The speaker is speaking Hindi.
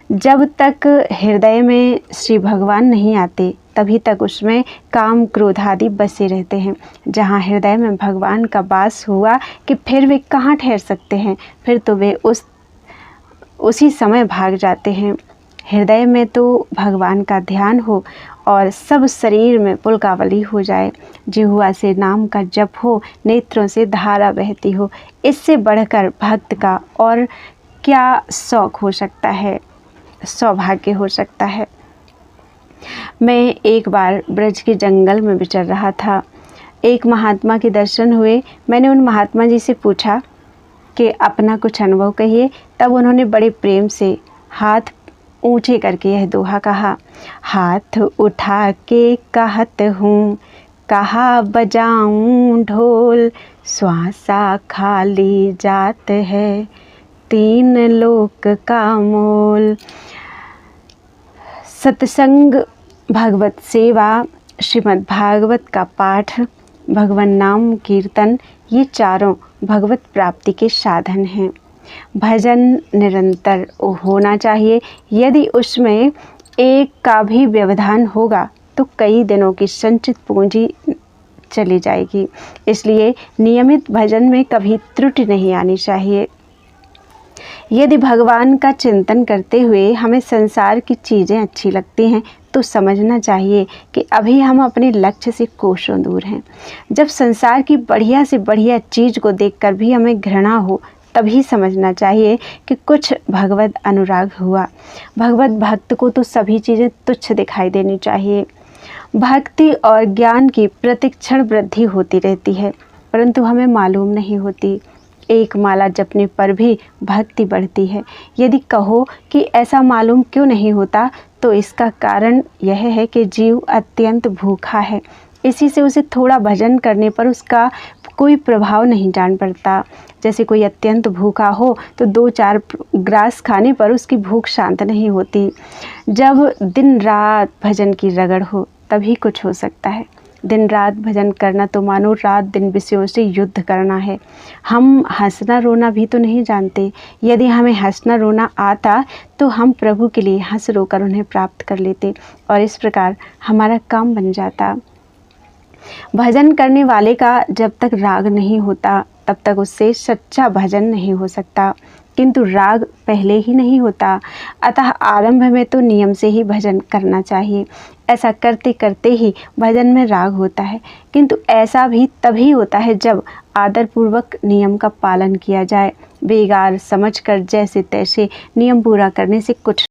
जब तक हृदय में श्री भगवान नहीं आते तभी तक उसमें काम क्रोध आदि बसे रहते हैं। जहाँ हृदय में भगवान का वास हुआ कि फिर वे कहाँ ठहर सकते हैं, फिर तो वे उसी समय भाग जाते हैं। हृदय में तो भगवान का ध्यान हो और सब शरीर में पुलकावली हो जाए, जिह्वा से नाम का जप हो, नेत्रों से धारा बहती हो, इससे बढ़कर भक्त का और क्या शौक हो सकता है, सौभाग्य हो सकता है। मैं एक बार ब्रज के जंगल में विचर रहा था। एक महात्मा के दर्शन हुए। मैंने उन महात्मा जी से पूछा कि अपना कुछ अनुभव कहिए। तब उन्होंने बड़े प्रेम से हाथ ऊंचे करके यह दोहा कहा, हाथ उठा के कहत हूँ, कहा बजाऊं ढोल, श्वासा खाली जात है, तीन लोक का मोल। सत्संग, भगवत सेवा, श्रीमद् भागवत का पाठ, भगवान नाम कीर्तन, ये चारों भगवत प्राप्ति के साधन हैं। भजन निरंतर होना चाहिए। यदि उसमें एक का भी व्यवधान होगा तो कई दिनों की संचित पूंजी चली जाएगी। इसलिए नियमित भजन में कभी त्रुटि नहीं आनी चाहिए। यदि भगवान का चिंतन करते हुए हमें संसार की चीज़ें अच्छी लगती हैं तो समझना चाहिए कि अभी हम अपने लक्ष्य से कोसों दूर हैं। जब संसार की बढ़िया से बढ़िया चीज़ को देखकर भी हमें घृणा हो तभी समझना चाहिए कि कुछ भगवत अनुराग हुआ। भगवत भक्त को तो सभी चीज़ें तुच्छ दिखाई देनी चाहिए। भक्ति और ज्ञान की प्रतिक्षण वृद्धि होती रहती है, परंतु हमें मालूम नहीं होती। एक माला जपने पर भी भक्ति बढ़ती है। यदि कहो कि ऐसा मालूम क्यों नहीं होता, तो इसका कारण यह है कि जीव अत्यंत भूखा है। इसी से उसे थोड़ा भजन करने पर उसका कोई प्रभाव नहीं जान पड़ता। जैसे कोई अत्यंत भूखा हो तो 2-4 ग्रास खाने पर उसकी भूख शांत नहीं होती। जब दिन रात भजन की रगड़ हो तभी कुछ हो सकता है। दिन रात भजन करना तो मानो रात दिन विषयों से युद्ध करना है। हम हंसना रोना भी तो नहीं जानते। यदि हमें हंसना रोना आता तो हम प्रभु के लिए हंस रोकर उन्हें प्राप्त कर लेते और इस प्रकार हमारा काम बन जाता। भजन करने वाले का जब तक राग नहीं होता तब तक उससे सच्चा भजन नहीं हो सकता, किंतु राग पहले ही नहीं होता। अतः आरंभ में तो नियम से ही भजन करना चाहिए। ऐसा करते करते ही भजन में राग होता है, किंतु ऐसा भी तभी होता है जब आदरपूर्वक नियम का पालन किया जाए। बेगार समझकर जैसे तैसे नियम पूरा करने से कुछ